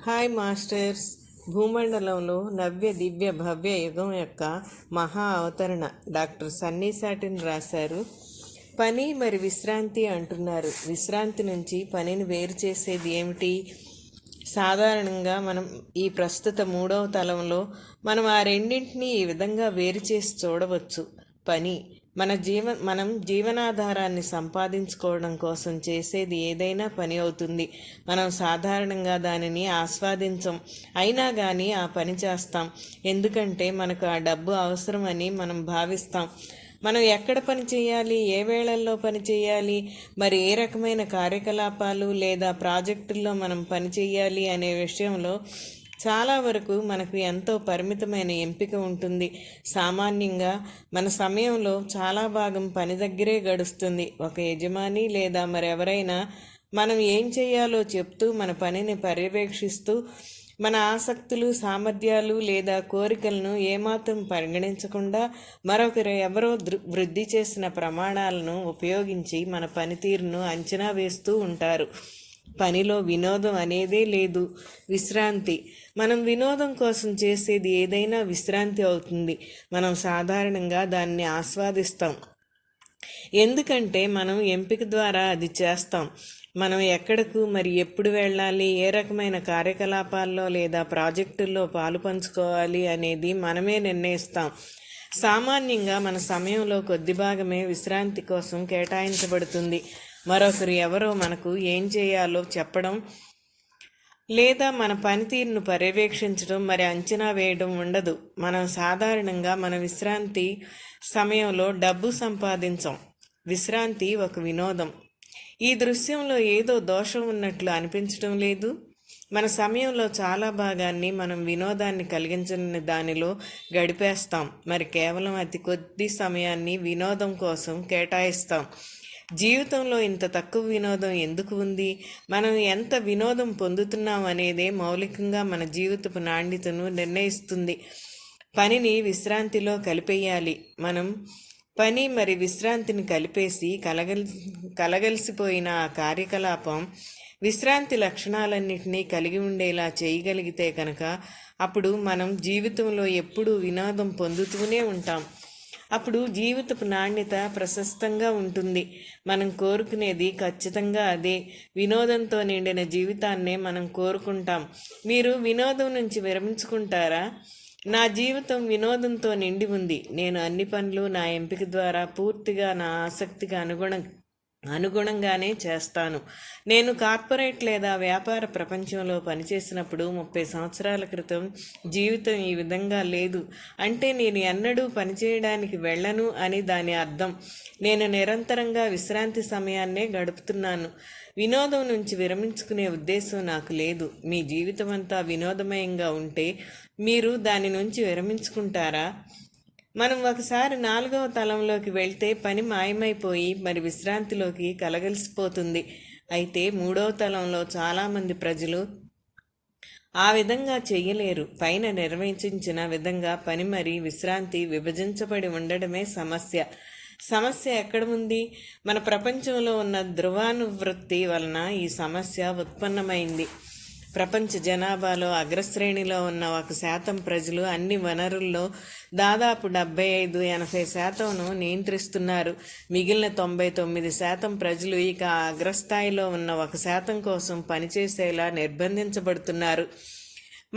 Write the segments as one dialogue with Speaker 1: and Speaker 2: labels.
Speaker 1: Hi masters. భూమండలంలో నవ్య దివ్య భవ్య యుగం యొక్క మహా అవతరణ డాక్టర్ సన్నీ సాటిన్ రాశారు. పని మరి విశ్రాంతి అంటున్నారు. విశ్రాంతి నుంచి పనిని వేరు చేసేది ఏమిటి? సాధారణంగా మనం ఈ ప్రస్తుత 3వ తలంలో మనం ఆ రెండింటినీ ఈ విధంగా వేరు చేసి చూడవచ్చు. పని మనం జీవనాధారాన్ని సంపాదించుకోవడం కోసం చేసేది ఏదైనా పని అవుతుంది. మనం సాధారణంగా దానిని ఆస్వాదించం, అయినా కానీ ఆ పని చేస్తాం. ఎందుకంటే మనకు ఆ డబ్బు అవసరమని మనం భావిస్తాం. మనం ఎక్కడ పని చేయాలి, ఏ వేళల్లో పని చేయాలి, మరి ఏ రకమైన కార్యకలాపాలు లేదా ప్రాజెక్టుల్లో మనం పని చేయాలి అనే విషయంలో చాలా వరకు మనకు ఎంతో పరిమితమైన ఎంపిక ఉంటుంది. సామాన్యంగా మన సమయంలో చాలా భాగం పని దగ్గరే గడుస్తుంది. ఒక యజమాని లేదా మరెవరైనా మనం ఏం చేయాలో చెప్తూ మన పనిని పర్యవేక్షిస్తూ మన ఆసక్తులు, సామర్థ్యాలు లేదా కోరికలను ఏమాత్రం పరిగణించకుండా మరొకరు ఎవరో వృద్ధి చేసిన ప్రమాణాలను ఉపయోగించి మన పనితీరును అంచనా వేస్తూ ఉంటారు. పనిలో వినోదం అనేదే లేదు. విశ్రాంతి. మనం వినోదం కోసం చేసేది ఏదైనా విశ్రాంతి అవుతుంది. మనం సాధారణంగా దాన్ని ఆస్వాదిస్తాం, ఎందుకంటే మనం ఎంపిక ద్వారా అది చేస్తాం. మనం ఎక్కడకు మరి ఎప్పుడు వెళ్ళాలి, ఏ రకమైన కార్యకలాపాల్లో లేదా ప్రాజెక్టుల్లో పాలు పంచుకోవాలి అనేది మనమే నిర్ణయిస్తాం. సామాన్యంగా మన సమయంలో కొద్ది భాగమే విశ్రాంతి కోసం కేటాయించబడుతుంది. మరొకరు ఎవరో మనకు ఏం చేయాలో చెప్పడం లేదా మన పనితీరును పర్యవేక్షించడం మరి అంచనా వేయడం ఉండదు. మనం సాధారణంగా మన విశ్రాంతి సమయంలో డబ్బు సంపాదించం. విశ్రాంతి ఒక వినోదం. ఈ దృశ్యంలో ఏదో దోషం ఉన్నట్లు అనిపించడం లేదు. మన సమయంలో చాలా భాగాన్ని మనం వినోదాన్ని కలిగించని దానిలో గడిపేస్తాం, మరి కేవలం అతి కొద్ది సమయాన్ని వినోదం కోసం కేటాయిస్తాం. జీవితంలో ఇంత తక్కువ వినోదం ఎందుకు ఉంది? మనం ఎంత వినోదం పొందుతున్నాం అనేదే మౌలికంగా మన జీవితపు నాణ్యతను నిర్ణయిస్తుంది. పనిని విశ్రాంతిలో కలిపేయాలి. మనం పని మరి విశ్రాంతిని కలిపేసి కలగలిసిపోయిన ఆ కార్యకలాపం విశ్రాంతి లక్షణాలన్నింటినీ కలిగి ఉండేలా చేయగలిగితే కనుక అప్పుడు మనం జీవితంలో ఎప్పుడూ వినోదం పొందుతూనే ఉంటాం. అప్పుడు జీవితపు నాణ్యత ప్రశస్తంగా ఉంటుంది. మనం కోరుకునేది ఖచ్చితంగా అదే. వినోదంతో నిండిన జీవితాన్నే మనం కోరుకుంటాం. మీరు వినోదం నుంచి విరమించుకుంటారా? నా జీవితం వినోదంతో నిండి ఉంది. నేను అన్ని పనులు నా ఎంపిక ద్వారా పూర్తిగా నా ఆసక్తికి అనుగుణంగానే చేస్తాను. నేను కార్పొరేట్ లేదా వ్యాపార ప్రపంచంలో పనిచేసినప్పుడు 30 సంవత్సరాల క్రితం జీవితం ఈ విధంగా లేదు. అంటే నేను ఎన్నడూ పనిచేయడానికి వెళ్ళను అని దాని అర్థం. నేను నిరంతరంగా విశ్రాంతి సమయాన్నే గడుపుతున్నాను. వినోదం నుంచి విరమించుకునే ఉద్దేశం నాకు లేదు. మీ జీవితం అంతా వినోదమయంగా ఉంటే మీరు దాని నుంచి విరమించుకుంటారా? మనం ఒకసారి 4వ తలంలోకి వెళ్తే పని మాయమైపోయి మరి విశ్రాంతిలోకి కలగలిసిపోతుంది. అయితే 3వ తలంలో చాలామంది ప్రజలు ఆ విధంగా చెయ్యలేరు. పైన నిర్వచించిన విధంగా పని మరి విశ్రాంతి విభజించబడి ఉండడమే సమస్య ఎక్కడ ఉంది? మన ప్రపంచంలో ఉన్న ధ్రువానువృత్తి వలన ఈ సమస్య ఉత్పన్నమైంది. ప్రపంచ జనాభాలో అగ్రశ్రేణిలో ఉన్న 1% ప్రజలు అన్ని వనరుల్లో దాదాపు 75-80% నియంత్రిస్తున్నారు. మిగిలిన 99% ప్రజలు ఇక అగ్రస్థాయిలో ఉన్న 1% కోసం పనిచేసేలా నిర్బంధించబడుతున్నారు.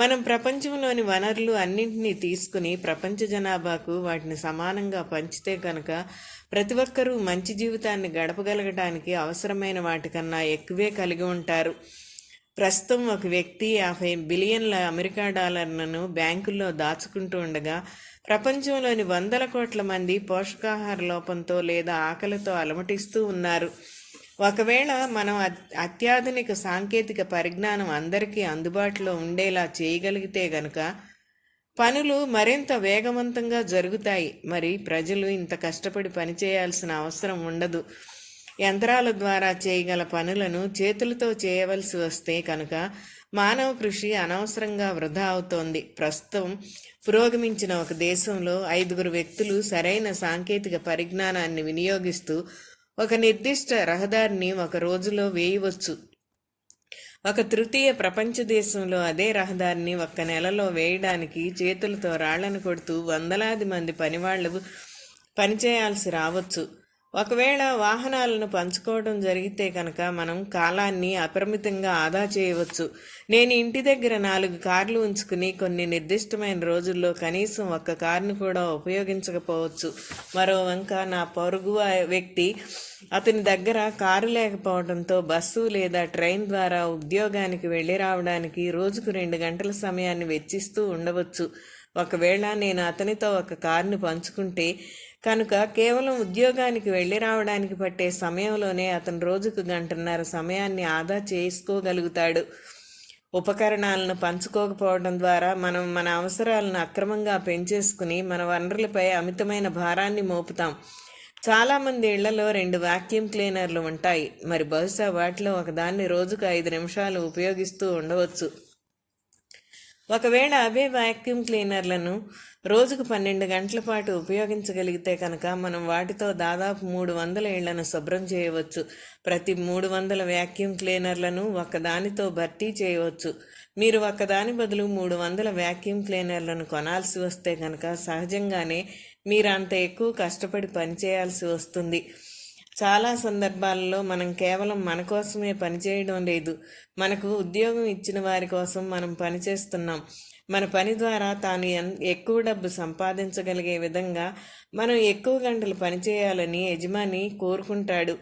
Speaker 1: మనం ప్రపంచంలోని వనరులు అన్నింటినీ తీసుకుని ప్రపంచ జనాభాకు వాటిని సమానంగా పంచితే కనుక ప్రతి ఒక్కరూ మంచి జీవితాన్ని గడపగలగటానికి అవసరమైన వాటికన్నా ఎక్కువే కలిగి ఉంటారు. ప్రస్తుతం ఒక వ్యక్తి 50 బిలియన్ల అమెరికా డాలర్లను బ్యాంకుల్లో దాచుకుంటూ ఉండగా ప్రపంచంలోని 100 కోట్ల మంది పోషకాహార లోపంతో లేదా ఆకలితో అలమటిస్తూ ఉన్నారు. ఒకవేళ మనం అత్యాధునిక సాంకేతిక పరిజ్ఞానం అందరికీ అందుబాటులో ఉండేలా చేయగలిగితే గనుక పనులు మరింత వేగవంతంగా జరుగుతాయి. మరి ప్రజలు ఇంత కష్టపడి పనిచేయాల్సిన అవసరం ఉండదు. యంత్రాల ద్వారా చేయగల పనులను చేతులతో చేయవలసి వస్తే కనుక మానవ కృషి అనవసరంగా వృధా అవుతోంది. ప్రస్తుతం పురోగమించిన ఒక దేశంలో 5 వ్యక్తులు సరైన సాంకేతిక పరిజ్ఞానాన్ని వినియోగిస్తూ ఒక నిర్దిష్ట రహదారిని ఒక రోజులో వేయవచ్చు. ఒక తృతీయ ప్రపంచ దేశంలో అదే రహదారిని ఒక్క నెలలో వేయడానికి చేతులతో రాళ్లను కొడుతూ వందలాది మంది పనివాళ్లు పనిచేయాల్సి రావచ్చు. ఒకవేళ వాహనాలను పంచుకోవడం జరిగితే కనుక మనం కాలాన్ని అపరిమితంగా ఆదా చేయవచ్చు. నేను ఇంటి దగ్గర 4 కార్లు ఉంచుకుని కొన్ని నిర్దిష్టమైన రోజుల్లో కనీసం ఒక్క కారును కూడా ఉపయోగించకపోవచ్చు. మరో వంక నా పొరుగు వ్యక్తి అతని దగ్గర కారు లేకపోవడంతో బస్సు లేదా ట్రైన్ ద్వారా ఉద్యోగానికి వెళ్ళి రావడానికి రోజుకు 2 గంటల సమయాన్ని వెచ్చిస్తూ ఉండవచ్చు. ఒకవేళ నేను అతనితో ఒక కారుని పంచుకుంటే కనుక కేవలం ఉద్యోగానికి వెళ్ళి రావడానికి పట్టే సమయంలోనే అతను రోజుకు 1.5 గంటల సమయాన్ని ఆదా చేసుకోగలుగుతాడు. ఉపకరణాలను పంచుకోకపోవడం ద్వారా మనం మన అవసరాలను అక్రమంగా పెంచేసుకుని మన వనరులపై అమితమైన భారాన్ని మోపుతాం. చాలామంది ఇళ్లలో 2 వాక్యూమ్ క్లీనర్లు ఉంటాయి. మరి బహుశా వాటిలో ఒకదాన్ని రోజుకు 5 నిమిషాలు ఉపయోగిస్తూ ఉండవచ్చు. ఒకవేళ అవే వాక్యూమ్ క్లీనర్లను రోజుకు 12 గంటల పాటు ఉపయోగించగలిగితే కనుక మనం వాటితో దాదాపు 300 ఇళ్లను శుభ్రం చేయవచ్చు. ప్రతి 300 వాక్యూమ్ క్లీనర్లను ఒకదానితో భర్తీ చేయవచ్చు. మీరు ఒకదాని బదులు 300 వాక్యూమ్ క్లీనర్లను కొనాల్సి వస్తే కనుక సహజంగానే మీరు అంత ఎక్కువ కష్టపడి పనిచేయాల్సి వస్తుంది. చాలా సందర్భాలలో మనం కేవలం మన కోసమే పనిచేయడం లేదు, మనకు ఉద్యోగం ఇచ్చిన వారి కోసం మనం పనిచేస్తున్నాం. మన పని ద్వారా తాను ఎక్కువ డబ్బు సంపాదించగలిగే విధంగా మనం ఎక్కువ గంటలు పనిచేయాలని యజమాని కోరుకుంటాడు.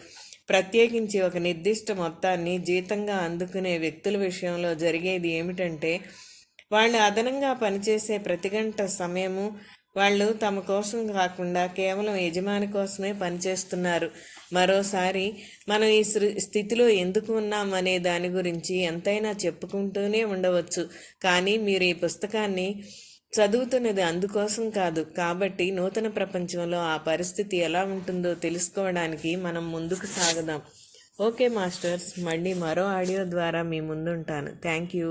Speaker 1: ప్రత్యేకించి ఒక నిర్దిష్ట మొత్తాన్ని జీతంగా అందుకునే వ్యక్తుల విషయంలో జరిగేది ఏమిటంటే వాళ్ళు అదనంగా పనిచేసే ప్రతి గంట సమయము వాళ్ళు తమ కోసం కాకుండా కేవలం యజమాని కోసమే పనిచేస్తున్నారు. మరోసారి మనం ఈ స్థితిలో ఎందుకు ఉన్నాం అనే దాని గురించి ఎంతైనా చెప్పుకుంటూనే ఉండవచ్చు. కానీ మీరు ఈ పుస్తకాన్ని చదువుతున్నది అందుకోసం కాదు. కాబట్టి నూతన ప్రపంచంలో ఆ పరిస్థితి ఎలా ఉంటుందో తెలుసుకోవడానికి మనం ముందుకు సాగుదాం. ఓకే మాస్టర్స్, మళ్ళీ మరో ఆడియో ద్వారా మీ ముందుంటాను. Thank you.